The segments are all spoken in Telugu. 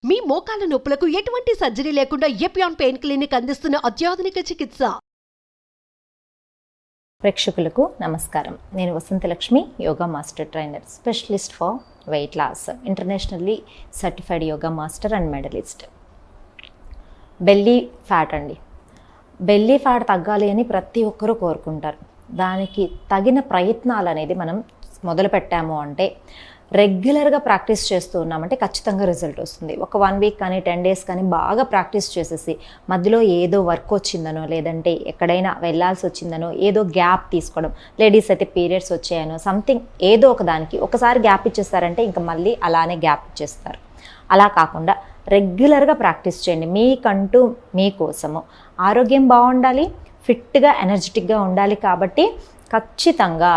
మీ మోకాల నొప్పులకు ఎటువంటి సర్జరీ లేకుండా ఎపియాన్ పెయిన్ క్లినిక్ అందిస్తున్న అత్యాధునిక చికిత్స. ప్రేక్షకులకు నమస్కారం. నేను Vasanthalakshmi, yoga master trainer, specialist for weight loss, internationally certified yoga master and medalist. Belly fat అండి. బెల్లీ ఫ్యాట్ తగ్గాలి అని ప్రతి ఒక్కరూ కోరుకుంటారు. దానికి తగిన ప్రయత్నాలు అనేది మనం మొదలు పెట్టాము అంటే, రెగ్యులర్గా ప్రాక్టీస్ చేస్తూ ఉన్నామంటే ఖచ్చితంగా రిజల్ట్ వస్తుంది. ఒక 1 వీక్ కానీ 10 డేస్ కానీ బాగా ప్రాక్టీస్ చేసేసి మధ్యలో ఏదో వర్క్ వచ్చిందనో, లేదంటే ఎక్కడైనా వెళ్ళాల్సి వచ్చిందనో, ఏదో గ్యాప్ తీసుకోవడం, లేడీస్ అయితే పీరియడ్స్ వచ్చాయనో, సంథింగ్ ఏదో ఒక దానికి ఒకసారి గ్యాప్ ఇచ్చేస్తారంటే ఇంకా మళ్ళీ అలానే గ్యాప్ ఇచ్చేస్తారు. అలా కాకుండా రెగ్యులర్గా ప్రాక్టీస్ చేయండి. మీకంటూ మీకోసము ఆరోగ్యం బాగుండాలి, ఫిట్గా ఎనర్జెటిక్గా ఉండాలి. కాబట్టి ఖచ్చితంగా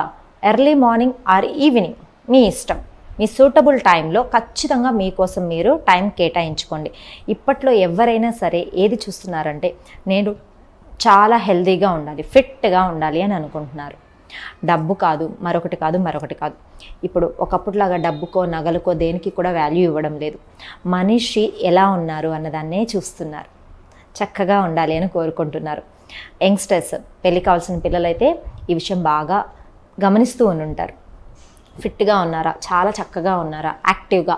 ఎర్లీ మార్నింగ్ ఆర్ ఈవినింగ్ మీ ఇష్టం, మీ సూటబుల్ టైంలో ఖచ్చితంగా మీకోసం మీరు టైం కేటాయించుకోండి. ఇప్పట్లో ఎవరైనా సరే ఏది చూస్తున్నారంటే, నేను చాలా హెల్తీగా ఉండాలి, ఫిట్గా ఉండాలి అని అనుకుంటున్నారు. డబ్బు కాదు, మరొకటి కాదు. ఇప్పుడు ఒకప్పుడులాగా డబ్బుకో నగలకో దేనికి కూడా వాల్యూ ఇవ్వడం లేదు. మనిషి ఎలా ఉన్నారు అన్నదాన్నే చూస్తున్నారు. చక్కగా ఉండాలి అని కోరుకుంటున్నారు. యంగ్స్టర్స్, పెళ్ళి కావాల్సిన పిల్లలైతే ఈ విషయం బాగా గమనిస్తూ ఉంటారు. ఫిట్గా ఉన్నారా, చాలా చక్కగా ఉన్నారా, యాక్టివ్గా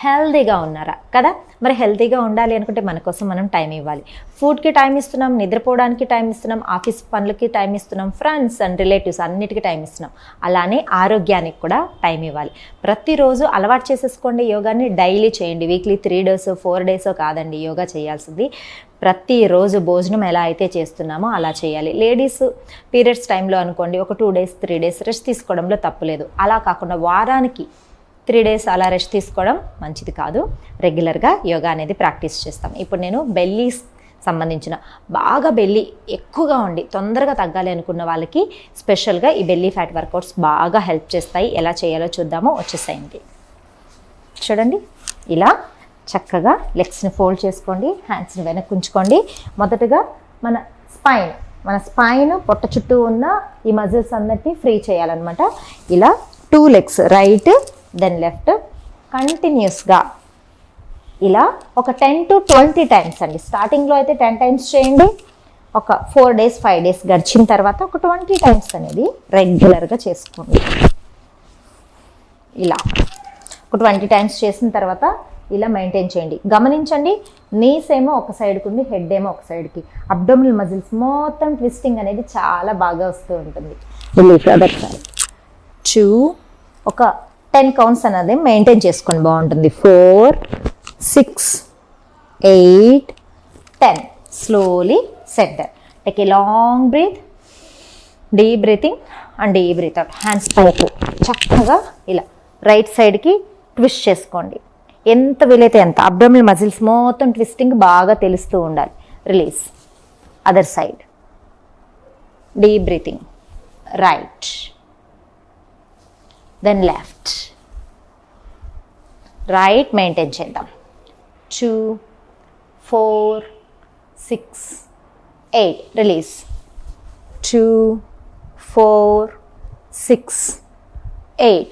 హెల్తీగా ఉన్నారా కదా. మరి హెల్తీగా ఉండాలి అనుకుంటే మన కోసం మనం టైం ఇవ్వాలి. ఫుడ్కి టైం ఇస్తున్నాం, నిద్రపోవడానికి టైం ఇస్తున్నాం, ఆఫీస్ పనులకి టైం ఇస్తున్నాం, ఫ్రెండ్స్ అండ్ రిలేటివ్స్ అన్నిటికీ టైం ఇస్తున్నాం. అలానే ఆరోగ్యానికి కూడా టైం ఇవ్వాలి. ప్రతిరోజు అలవాటు చేసేసుకోండి. యోగాని డైలీ చేయండి. వీక్లీ 3 డేస్ 4 డేస్ కాదండి యోగా చేయాల్సింది. ప్రతిరోజు భోజనం ఎలా అయితే చేస్తున్నామో అలా చేయాలి. లేడీస్ పీరియడ్స్ టైంలో అనుకోండి, ఒక 2 డేస్ 3 డేస్ రెస్ట్ తీసుకోవడంలో తప్పులేదు. అలా కాకుండా వారానికి 3 డేస్ అలా రెస్ట్ తీసుకోవడం మంచిది కాదు. రెగ్యులర్గా యోగా అనేది ప్రాక్టీస్ చేస్తాం. ఇప్పుడు నేను బెల్లీస్ సంబంధించిన బాగా బెల్లీ ఎక్కువగా ఉండి తొందరగా తగ్గాలి అనుకున్న వాళ్ళకి స్పెషల్గా ఈ బెల్లీ ఫ్యాట్ వర్కౌట్స్ బాగా హెల్ప్ చేస్తాయి. ఎలా చేయాలో చూద్దాము. వచ్చేసేయండి. చూడండి, ఇలా చక్కగా లెగ్స్ని ఫోల్డ్ చేసుకోండి, హ్యాండ్స్ని వెనక్కి ఉంచుకోండి. మొదటగా మన స్పైన్ పొట్ట చుట్టూ ఉన్న ఈ మజిల్స్ అన్నిటిని ఫ్రీ చేయాలన్నమాట. ఇలా 2 లెగ్స్, రైట్ దెన్ లెఫ్ట్, కంటిన్యూస్గా ఇలా ఒక 10 to 20 టైమ్స్ అండి. స్టార్టింగ్లో అయితే 10 టైమ్స్ చేయండి. ఒక 4 డేస్ 5 డేస్ గడిచిన తర్వాత ఒక 20 టైమ్స్ అనేది రెగ్యులర్గా చేసుకోండి. ఇలా ఒక 20 టైమ్స్ చేసిన తర్వాత ఇలా మెయింటైన్ చేయండి. గమనించండి, నీస్ ఏమో ఒక సైడ్కి ఉంది, హెడ్ ఏమో ఒక సైడ్కి. అబ్డోమినల్ మజిల్స్ మొత్తం ట్విస్టింగ్ అనేది చాలా బాగా వస్తూ ఉంటుంది. ఒక 10 కౌంట్స్ అనేది మెయింటైన్ చేసుకొని బాగుంటుంది. 4 6 8 10. Slowly center. Take a long breath, deep breathing and deep breath out. Hands పైకి చక్కగా ఇలా రైట్ సైడ్కి ట్విస్ట్ చేసుకోండి. ఎంత వీలైతే ఎంత. అబ్డోమినల్ మజిల్స్ మొత్తం ట్విస్టింగ్ బాగా తెలుస్తూ ఉండాలి. Release. Other side. Deep breathing. Right then left. Right maintain చేద్దాం. 2 4 6 8. రిలీజ్. 2 4 6 8.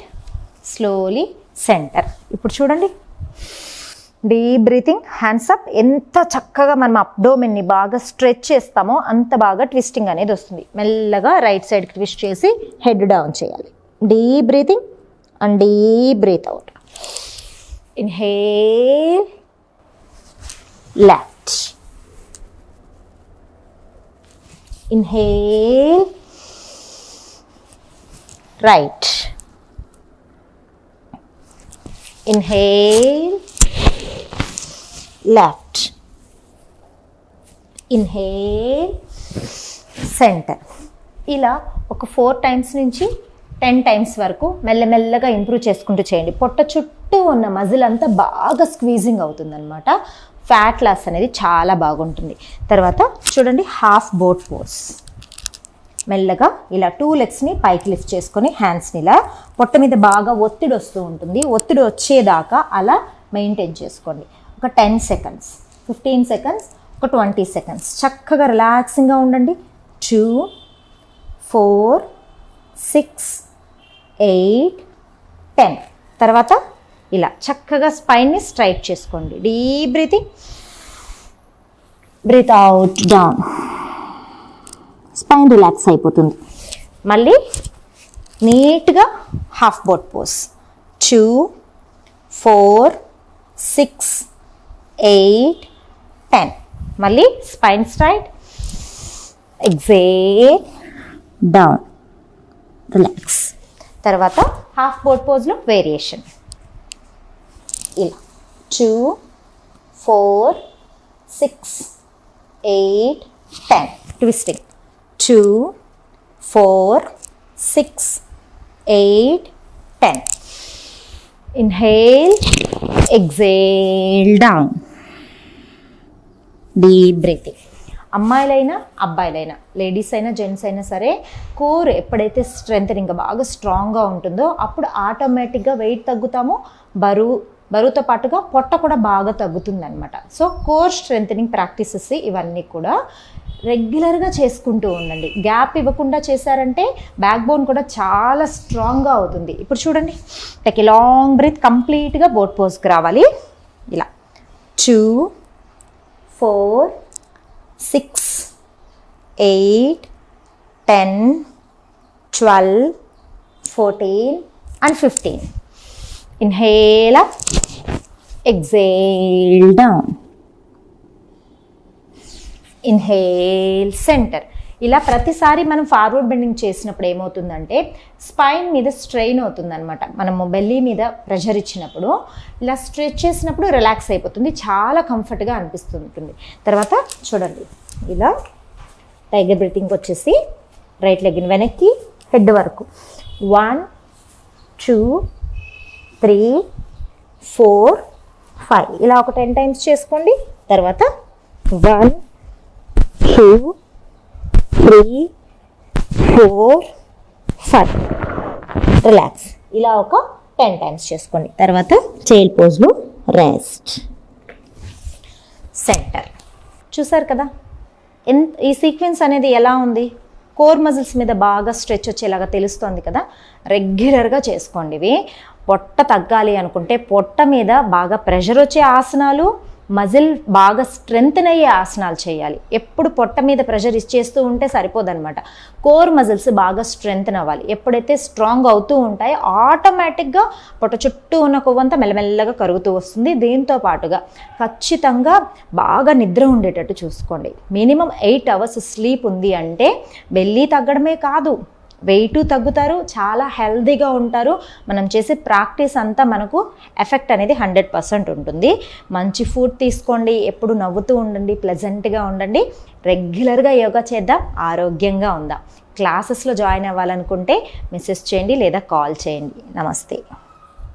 Slowly center. ఇప్పుడు చూడండి, డీప్ బ్రీతింగ్, హ్యాండ్స్ అప్. ఎంత చక్కగా మనం అబ్డోమెన్ని బాగా స్ట్రెచ్ చేస్తామో అంత బాగా ట్విస్టింగ్ అనేది వస్తుంది. మెల్లగా రైట్ సైడ్కి ట్విస్ట్ చేసి హెడ్ డౌన్ చేయాలి. Deep breathing and deep breath out. Inhale left, inhale right, inhale left, inhale center. ఇలా ఒక 4 టైమ్స్ నుంచి 10 టైమ్స్ వరకు మెల్లమెల్లగా ఇంప్రూవ్ చేసుకుంటూ చేయండి. పొట్ట చుట్టూ ఉన్న మజిల్ అంతా బాగా స్క్వీజింగ్ అవుతుందన్నమాట. ఫ్యాట్ లాస్ అనేది చాలా బాగుంటుంది. తర్వాత చూడండి, హాఫ్ బోట్ పోజ్. మెల్లగా ఇలా 2 లెగ్స్ని పైకి లిఫ్ట్ చేసుకొని హ్యాండ్స్ని ఇలా పొట్ట మీద బాగా ఒత్తిడి వస్తూ ఉంటుంది. ఒత్తిడి వచ్చేదాకా అలా మెయింటైన్ చేసుకోండి. ఒక 10 సెకండ్స్, 15 సెకండ్స్, ఒక 20 సెకండ్స్ చక్కగా రిలాక్సింగ్గా ఉండండి. 2 4 6 8 10. తర్వాత ఇలా చక్కగా స్పైన్ని స్ట్రైట్ చేసుకోండి. Deep breathing, breath out, down. Spine relax అయిపోతుంది. మళ్ళీ నీట్గా హాఫ్ బోట్ పోజ్. 2, 4, 6, 8, 10. మళ్ళీ spine straight, exhale, down, relax. తర్వాత హాఫ్ బోట్ పోజ్లో వేరియేషన్. ఇలా 2, 4, 6, 8, 10. Twisting. 2, 4, 6, 8, 10. Inhale, exhale, down. Deep breathing. అమ్మాయిలైనా అబ్బాయిలైనా, లేడీస్ అయినా జెంట్స్ అయినా సరే, కోర్ ఎప్పుడైతే స్ట్రెంథనింగ్ బాగా స్ట్రాంగ్గా ఉంటుందో అప్పుడు ఆటోమేటిక్గా వెయిట్ తగ్గుతాము, బరువుతో పాటుగా పొట్ట కూడా బాగా తగ్గుతుంది అనమాట. సో కోర్ స్ట్రెంథనింగ్ ప్రాక్టీసెస్ ఇవన్నీ కూడా రెగ్యులర్గా చేసుకుంటూ ఉండండి. గ్యాప్ ఇవ్వకుండా చేశారంటే బ్యాక్ బోన్ కూడా చాలా స్ట్రాంగ్గా అవుతుంది. ఇప్పుడు చూడండి, టేక్ ఏ లాంగ్ బ్రీత్, కంప్లీట్గా బోట్ పోజ్కి రావాలి. ఇలా 2, 4, 6, 8, 10, 12, 14 and 15. Inhale up, exhale down. Inhale, centre. ఇలా ప్రతిసారి మనం ఫార్వర్డ్ బెండింగ్ చేసినప్పుడు ఏమవుతుందంటే స్పైన్ మీద స్ట్రెయిన్ అవుతుందన్నమాట. మనము బెల్లీ మీద ప్రెషర్ ఇచ్చినప్పుడు ఇలా స్ట్రెచ్ చేసినప్పుడు రిలాక్స్ అయిపోతుంది, చాలా కంఫర్ట్గా అనిపిస్తుంటుంది. తర్వాత చూడండి, ఇలా టైగర్ బ్రీతింగ్ వచ్చేసి రైట్ లెగ్ని వెనక్కి హెడ్ వరకు 1, 2, 3, 4, 5 ఇలా ఒక 10 టైమ్స్ చేసుకోండి. తర్వాత 1, 2, 3, 4, 5 రిలాక్స్. ఇలా ఒక 10 టైమ్స్ చేసుకోండి. తర్వాత చైల్డ్ పోజ్లో రెస్ట్, సెంటర్. చూసారు కదా ఈ సీక్వెన్స్ అనేది ఎలా ఉంది? కోర్ మజిల్స్ మీద బాగా స్ట్రెచ్ వచ్చేలాగా తెలుస్తోంది కదా. రెగ్యులర్గా చేసుకోండి ఇవి. పొట్ట తగ్గాలి అనుకుంటే పొట్ట మీద బాగా ప్రెషర్ వచ్చే ఆసనాలు, మజిల్ బాగా స్ట్రెంగ్తన్ అయ్యే ఆసనాలు చేయాలి. ఎప్పుడు పొట్ట మీద ప్రెషర్ ఇచ్చేస్తూ ఉంటే సరిపోదన్నమాట. కోర్ మజిల్స్ బాగా స్ట్రెంగ్తన్ అవ్వాలి. ఎప్పుడైతే స్ట్రాంగ్ అవుతూ ఉంటాయో ఆటోమేటిక్గా పొట్ట చుట్టూ ఉన్న కొవ్వంతా మెల్లమెల్లగా కరుగుతూ వస్తుంది. దీంతో పాటుగా ఖచ్చితంగా బాగా నిద్ర ఉండేటట్టు చూసుకోండి. మినిమం 8 అవర్స్ స్లీప్ ఉంది అంటే బెల్లీ తగ్గడమే కాదు, వెయిట్ తగ్గుతారు, చాలా హెల్తీగా ఉంటారు. మనం చేసే ప్రాక్టీస్ అంతా మనకు ఎఫెక్ట్ అనేది 100% ఉంటుంది. మంచి ఫుడ్ తీసుకోండి, ఎప్పుడు నవ్వుతూ ఉండండి, ప్లెజెంట్గా ఉండండి. రెగ్యులర్గా యోగా చేద్దాం, ఆరోగ్యంగా ఉందాం. క్లాసెస్లో జాయిన్ అవ్వాలనుకుంటే మెసేజ్ చేయండి లేదా కాల్ చేయండి. నమస్తే.